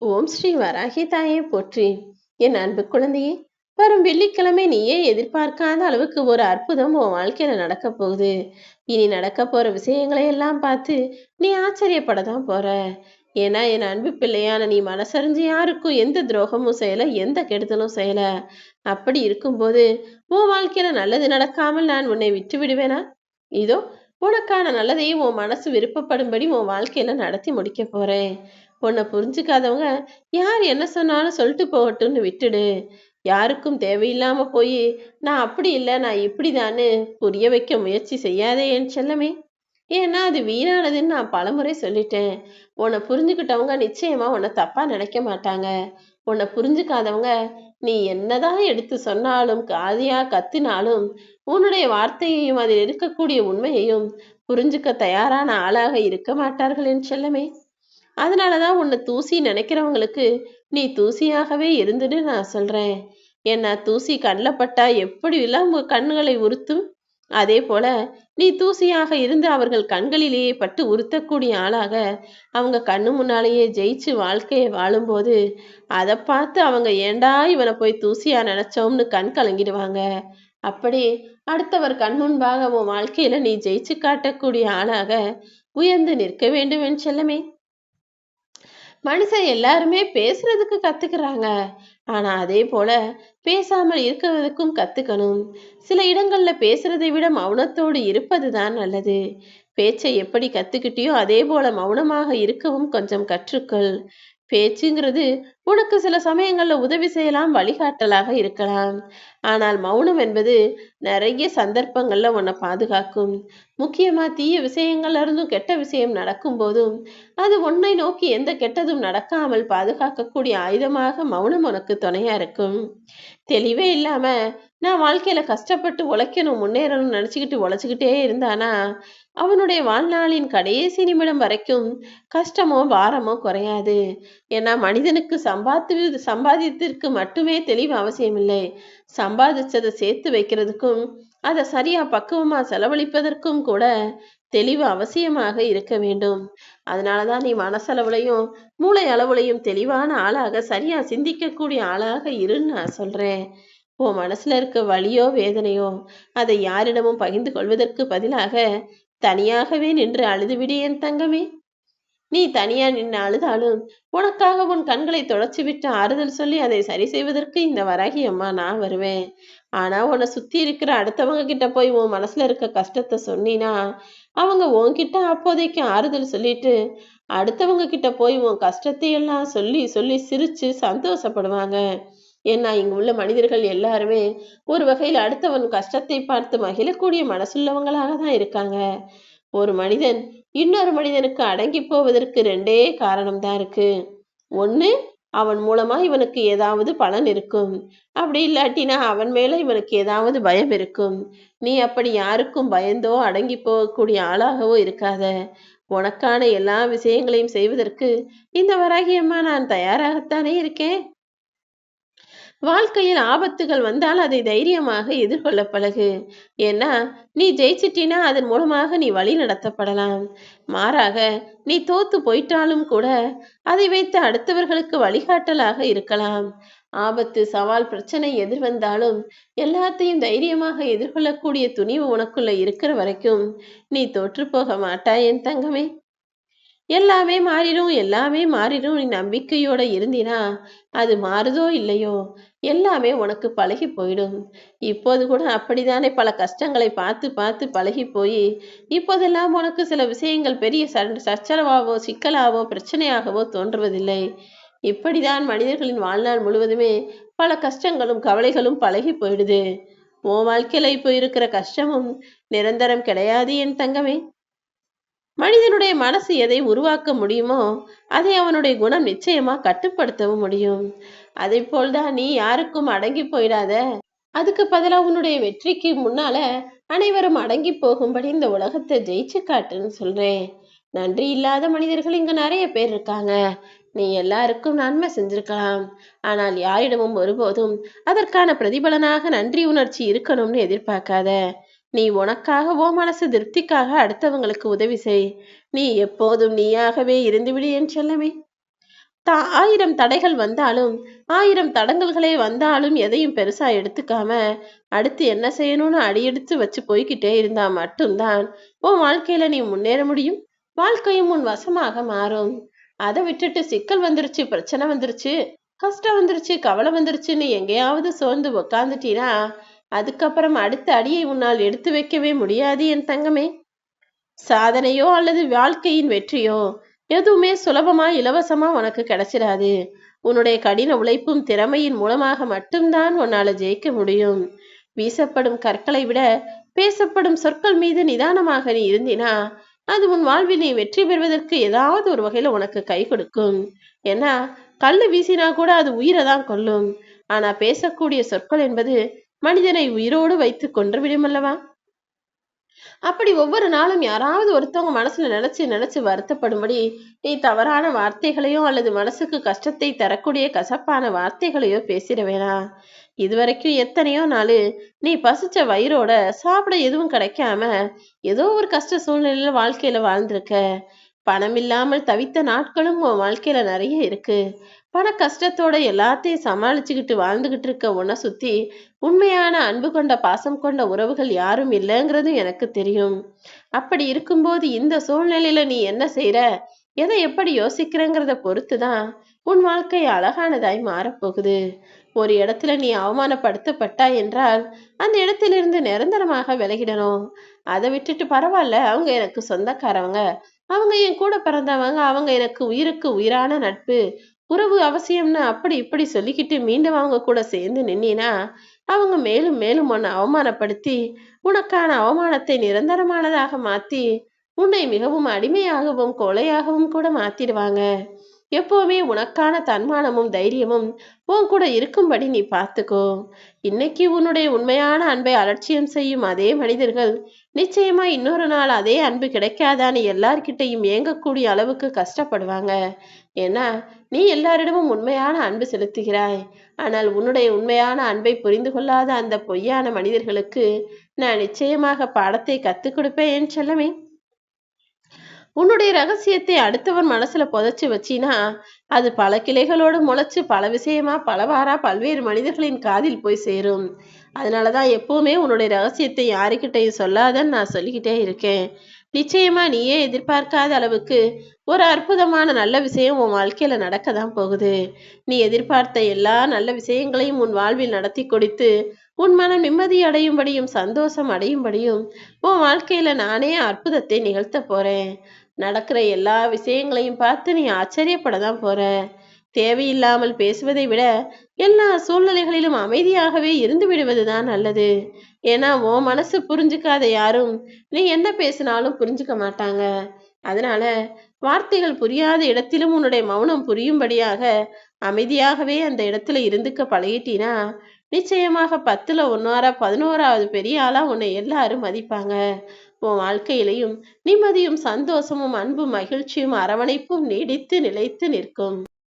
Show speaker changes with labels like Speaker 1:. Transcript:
Speaker 1: ஓம் ஸ்ரீ வராகி தாயே போற்றி. என் அன்பு குழந்தையே, வரும் வெள்ளிக்கிழமை நீயே எதிர்பார்க்காத அளவுக்கு ஒரு அற்புதம் உன் வாழ்க்கையில நடக்க போகுது. இனி நடக்க போற விஷயங்களை எல்லாம் பார்த்து நீ ஆச்சரியப்பட தான் போற. ஏன்னா என் அன்பு பிள்ளையான நீ மனசறிஞ்சு யாருக்கும் எந்த துரோகமும் செய்யல, எந்த கெடுதலும் செய்யல. அப்படி இருக்கும்போது உன் வாழ்க்கையில நல்லது நடக்காமல் நான் உன்னை விட்டு விடுவேனா? இதோ உனக்கான நல்லதையும் உன் மனசு விருப்பப்படும்படி உன் வாழ்க்கையில நடத்தி முடிக்க போறேன். உன்னை புரிஞ்சுக்காதவங்க யார் என்ன சொன்னாலும் சொல்லிட்டு போகட்டும்னு விட்டுடு. யாருக்கும் தேவையில்லாம போய் நான் அப்படி இல்லை நான் இப்படிதான்னு புரிய வைக்க முயற்சி செய்யாதே என் செல்லமே. ஏன்னா அது வீணானதுன்னு நான் பலமுறை சொல்லிட்டேன். உன்னை புரிஞ்சுக்கிட்டவங்க நிச்சயமா உன்னை தப்பா நினைக்க மாட்டாங்க. உன்னை புரிஞ்சுக்காதவங்க நீ என்னதான் எடுத்து சொன்னாலும் காதியா கத்தினாலும் உன்னுடைய வார்த்தையையும் அதில் இருக்கக்கூடிய உண்மையையும் புரிஞ்சுக்க தயாரான ஆளாக இருக்க மாட்டார்கள் என் செல்லமே. அதனாலதான் உன்னை தூசி நினைக்கிறவங்களுக்கு நீ தூசியாகவே இருந்துன்னு நான் சொல்றேன். ஏன்னா தூசி கண்ணில் பட்டா எப்படி எல்லாம் உங்க கண்களை உறுத்தும், அதே போல நீ தூசியாக இருந்து அவர்கள் கண்களிலேயே பட்டு உறுத்தக்கூடிய ஆளாக அவங்க கண்ணு முன்னாலேயே ஜெயிச்சு வாழ்க்கையை வாழும்போது அதை பார்த்து அவங்க ஏண்டா இவனை போய் தூசியா நினைச்சோம்னு கண் கலங்கிடுவாங்க. அப்படி அடுத்தவர் கண் முன்பாக உன் வாழ்க்கையில நீ ஜெயிச்சு காட்டக்கூடிய ஆளாக உயர்ந்து நிற்க வேண்டும் என் செல்லமே. மனுஷன் எல்லாருமே பேசுறதுக்கு கத்துக்கிறாங்க. ஆனா அதே போல பேசாமல் இருக்கிறதுக்கும் கத்துக்கணும். சில இடங்கள்ல பேசுறதை விட மௌனத்தோடு இருப்பதுதான் நல்லது. பேச்சை எப்படி கத்துக்கிட்டியோ அதே போல மௌனமாக இருக்கவும் கொஞ்சம் கற்றுக்கொள். பேச்சுங்கிறது உனக்கு சில சமயங்கள்ல உதவி செய்யலாம், வழிகாட்டலாக இருக்கலாம். ஆனால் மௌனம் என்பது நிறைய சந்தர்ப்பங்கள்ல உன்னை பாதுகாக்கும். முக்கியமா தீய விஷயங்கள்ல இருந்தும் கெட்ட விஷயம் நடக்கும் போதும் அது உன்னை நோக்கி எந்த கெட்டதும் நடக்காமல் பாதுகாக்கக்கூடிய ஆயுதமாக மௌனம் உனக்கு துணையா இருக்கும். தெளிவே இல்லாம நான் வாழ்க்கையில கஷ்டப்பட்டு உழைக்கணும் முன்னேறணும்னு நினைச்சுக்கிட்டு உழைச்சுக்கிட்டே இருந்தானா அவனுடைய வாழ்நாளின் கடைசி நிமிடம் வரைக்கும் கஷ்டமோ பாரமோ குறையாது. ஏன்னா மனிதனுக்கு சம்பாதித்திற்கு மட்டுமே தெளிவு அவசியம் இல்லை. சம்பாதிச்சதை சேர்த்து வைக்கிறதுக்கும் அதை சரியா பக்குவமா செலவழிப்பதற்கும் கூட தெளிவு அவசியமாக இருக்க வேண்டும். அதனாலதான் நீ மனசளவுலையும் மூளை அளவுலையும் தெளிவான ஆளாக சரியா சிந்திக்கக்கூடிய ஆளாக இருன்னு நான் சொல்றேன். உன் மனசுல இருக்க வலியோ வேதனையோ அதை யாரிடமும் பகிர்ந்து கொள்வதற்கு பதிலாக தனியாகவே நின்று அழுதுவிடு என் தங்கமே. நீ தனியா நின்று அழுதாலும் உனக்காக உன் கண்களை தொடச்சு விட்டு ஆறுதல் சொல்லி அதை சரி செய்வதற்கு இந்த வராகி அம்மா நான் வருவேன். ஆனா உன்னை சுத்தி இருக்கிற அடுத்தவங்க கிட்ட போய் உன் மனசுல இருக்க கஷ்டத்தை சொன்னீனா அவங்க உன்கிட்ட அப்போதைக்கு ஆறுதல் சொல்லிட்டு அடுத்தவங்க கிட்ட போய் உன் கஷ்டத்தை எல்லாம் சொல்லி சொல்லி சிரிச்சு சந்தோஷப்படுவாங்க. ஏன்னா இங்க உள்ள மனிதர்கள் எல்லாருமே ஒரு வகையில் அடுத்தவன் கஷ்டத்தை பார்த்து மகிழக்கூடிய மனசுள்ளவங்களாக தான் இருக்காங்க. ஒரு மனிதன் இன்னொரு மனிதனுக்கு அடங்கி போவதற்கு ரெண்டே காரணம் தான் இருக்கு. ஒண்ணு, அவன் மூலமா இவனுக்கு ஏதாவது பலன் இருக்கும். அப்படி இல்லாட்டினா அவன் மேல இவனுக்கு ஏதாவது பயம் இருக்கும். நீ அப்படி யாருக்கும் பயந்தோ அடங்கி போகக்கூடிய ஆளாகவோ இருக்காத. உனக்கான எல்லா விஷயங்களையும் செய்வதற்கு இந்த வராகியம்மா நான் தயாராகத்தானே இருக்கேன். வாழ்க்கையில் ஆபத்துகள் வந்தால் அதை தைரியமாக எதிர்கொள்ள பழகு. ஏன்னா நீ ஜெயிச்சிட்டினா அதன் மூலமாக நீ வழி நடத்தப்படலாம். மாறாக நீ தோத்து போயிட்டாலும் கூட அதை வைத்து அடுத்தவர்களுக்கு வழிகாட்டலாக இருக்கலாம். ஆபத்து சவால் பிரச்சனை எதிர் வந்தாலும் எல்லாத்தையும் தைரியமாக எதிர்கொள்ளக்கூடிய துணிவு உனக்குள்ள இருக்கிற வரைக்கும் நீ தோற்று போக மாட்டாய் என் தங்கமே. எல்லாமே மாறிடும் எல்லாமே மாறிடும் நீ நம்பிக்கையோட இருந்தினா அது மாறுதோ இல்லையோ எல்லாமே உனக்கு பழகி போயிடும். இப்போது கூட அப்படித்தானே பல கஷ்டங்களை பார்த்து பார்த்து பழகி போய் இப்போதெல்லாம் உனக்கு சில விஷயங்கள் பெரிய சச்சரவாவோ சிக்கலாவோ பிரச்சனையாகவோ தோன்றுவதில்லை. இப்படிதான் மனிதர்களின் வாழ்நாள் முழுவதுமே பல கஷ்டங்களும் கவலைகளும் பழகி போயிடுது. உன் வாழ்க்கையில இப்போ இருக்கிற கஷ்டமும் நிரந்தரம் கிடையாது என் தங்கமே. மனிதனுடைய மனசு எதை உருவாக்க முடியுமோ அதை அவனுடைய குணம் நிச்சயமா கட்டுப்படுத்தவும் முடியும். அதை போல்தான் நீ யாருக்கும் அடங்கி போயிடாத. அதுக்கு பதிலா உன்னுடைய வெற்றிக்கு முன்னால அனைவரும் அடங்கி போகும்படி இந்த உலகத்தை ஜெயிச்சு காட்டுன்னு சொல்றேன். நன்றி இல்லாத மனிதர்கள் இங்க நிறைய பேர் இருக்காங்க. நீ எல்லாருக்கும் நன்மை செஞ்சிருக்கலாம். ஆனால் யாரிடமும் ஒருபோதும் அதற்கான பிரதிபலனாக நன்றி உணர்ச்சி இருக்கணும்னு எதிர்பார்க்காத. நீ உனக்காக ஓ மனசு திருப்திக்காக அடுத்தவங்களுக்கு உதவி செய். நீ எப்போதும் நீயாகவே இருந்துவிடு என் செல்லமே. ஆயிரம் தடைகள் வந்தாலும், ஆயிரம் தடங்கல்களே வந்தாலும் எதையும் பெருசா எடுத்துக்காம, அடுத்து என்ன செய்யணும்னு அடியெடுத்து வச்சு போய்க்கிட்டே இருந்தா மட்டும்தான் உன் வாழ்க்கையில நீ முன்னேற முடியும். வாழ்க்கையும் உன் வசமாக மாறும். அதை விட்டுட்டு சிக்கல் வந்துருச்சு, பிரச்சனை வந்துருச்சு, கஷ்டம் வந்துருச்சு, கவலை வந்துருச்சுன்னு எங்கேயாவது சோர்ந்து உக்காந்துட்டீனா, அதுக்கப்புறம் அடுத்த அடியை உன்னால் எடுத்து வைக்கவே முடியாது என் தங்கமே. சாதனையோ அல்லது வாழ்க்கையின் வெற்றியோ எதுவுமே சுலபமா இலவசமா உனக்கு கிடைச்சிடாது. உன்னுடைய கடின உழைப்பும் திறமையின் மூலமாக மட்டும்தான் உன்னால ஜெயிக்க முடியும். வீசப்படும் கற்களை விட பேசப்படும் சொற்கள் மீது நிதானமாக நீ இருந்தினா, அது உன் வாழ்வில் நீ வெற்றி பெறுவதற்கு ஏதாவது ஒரு வகையில உனக்கு கை கொடுக்கும். ஏன்னா கல்லு வீசினா கூட அது உயிரை தான் கொல்லும். ஆனா பேசக்கூடிய சொற்கள் என்பது மனிதனை உயிரோடு வைத்து கொன்றுவிடும் அல்லவா? அப்படி ஒவ்வொரு நாளும் யாராவது ஒருத்தவங்க மனசுல நினைச்சு நினைச்சு வருத்தப்படும்படி நீ தவறான வார்த்தைகளையோ அல்லது மனசுக்கு கஷ்டத்தை தரக்கூடிய கசப்பான வார்த்தைகளையோ பேசிட வேணாம். இதுவரைக்கும் எத்தனையோ நாள் நீ பசிச்ச வயிறோட சாப்பிட எதுவும் கிடைக்காம ஏதோ ஒரு கஷ்ட சூழ்நிலையில வாழ்க்கையில வாழ்ந்திருக்க. பணம் இல்லாமல் தவித்த நாட்களும் உன் வாழ்க்கையில நிறைய இருக்கு. பண கஷ்டத்தோட எல்லாத்தையும் சமாளிச்சுக்கிட்டு வாழ்ந்துகிட்டு இருக்க உன்னை சுத்தி உண்மையான அன்பு கொண்ட பாசம் கொண்ட உறவுகள் யாரும் இல்லைங்கிறதும் எனக்கு தெரியும். அப்படி இருக்கும்போது இந்த சூழ்நிலையில நீ என்ன செய்யற, எதை எப்படி யோசிக்கிறங்கிறத பொறுத்துதான் உன் வாழ்க்கை அழகானதாய் மாறப்போகுது. ஒரு இடத்துல நீ அவமானப்படுத்தப்பட்டா என்றால் அந்த இடத்திலிருந்து நிரந்தரமாக விலகிடணும். அதை விட்டுட்டு பரவாயில்ல, அவங்க எனக்கு சொந்தக்காரவங்க, அவங்க என் கூட பிறந்தவங்க, அவங்க எனக்கு உயிருக்கு உயிரான நட்பு, உறவு அவசியம்னு அப்படி இப்படி சொல்லிக்கிட்டு மீண்டும் அவங்க கூட சேர்ந்து நின்னா, அவங்க மேலும் மேலும் உன்னை அவமானப்படுத்தி உனக்கான அவமானத்தை நிரந்தரமானதாக மாத்தி உன்னை மிகவும் அடிமையாகவும் கொலையாகவும் கூட மாத்திடுவாங்க. எப்பவுமே உனக்கான தன்மானமும் தைரியமும் உன் கூட இருக்கும்படி நீ பார்த்துக்கோ. இன்னைக்கு உன்னுடைய உண்மையான அன்பை அலட்சியம் செய்யும் அதே மனிதர்கள் நிச்சயமா இன்னொரு நாள் அதே அன்பு கிடைக்காதான்னு எல்லார்கிட்டையும் ஏங்கக்கூடிய அளவுக்கு கஷ்டப்படுவாங்க. ஏன்னா நீ எல்லாரிடமும் உண்மையான அன்பு செலுத்துகிறாய். ஆனால் உன்னுடைய உண்மையான அன்பை புரிந்து கொள்ளாத அந்த பொய்யான மனிதர்களுக்கு நான் நிச்சயமாக பாடத்தை கத்துக் கொடுப்பேன் என் செல்லமே. உன்னுடைய ரகசியத்தை அடுத்தவன் மனசுல புதைச்சு வச்சினா, அது பல கிளைகளோடு முளைச்சு பல விஷயமா பலவாறா பல்வேறு மனிதர்களின் காதில் போய் சேரும். அதனாலதான் எப்பவுமே உன்னுடைய ரகசியத்தை யாருக்கிட்டையும் சொல்லாதன்னு நான் சொல்லிக்கிட்டே இருக்கேன். நிச்சயமா நீயே எதிர்பார்க்காத அளவுக்கு ஒரு அற்புதமான நல்ல விஷயம் உன் வாழ்க்கையில நடக்க தான் போகுது. நீ எதிர்பார்த்த எல்லா நல்ல விஷயங்களையும் உன் வாழ்வில் நடத்தி கொடுத்து உன் மனம் நிம்மதி அடையும்படியும் சந்தோஷம் அடையும்படியும் உன் வாழ்க்கையில நானே அற்புதத்தை நிகழ்த்த போறேன். நடக்கிற எல்லா விஷயங்களையும் பார்த்து நீ ஆச்சரியப்பட தான் போற. தேவையில்லாமல் பேசுவதை விட எல்லா சூழ்நிலைகளிலும் அமைதியாகவே இருந்து விடுவதுதான் நல்லது. ஏன்னா உன் மனசு புரிஞ்சுக்காத யாரும் நீ என்ன பேசினாலும் புரிஞ்சுக்க மாட்டாங்க. அதனால வார்த்தைகள் புரியாத இடத்திலும் உன்னுடைய மௌனம் புரியும்படியாக அமைதியாகவே அந்த இடத்துல இருந்துக்க பழகிட்டீனா, நிச்சயமாக 10ல 1 11வது பெரிய ஆளா உன்னை எல்லாரும் மதிப்பாங்க. உன் வாழ்க்கையிலையும் நிம்மதியும் சந்தோஷமும் அன்பும் மகிழ்ச்சியும் அரவணைப்பும் நீடித்து நிலைத்து நிற்கும்.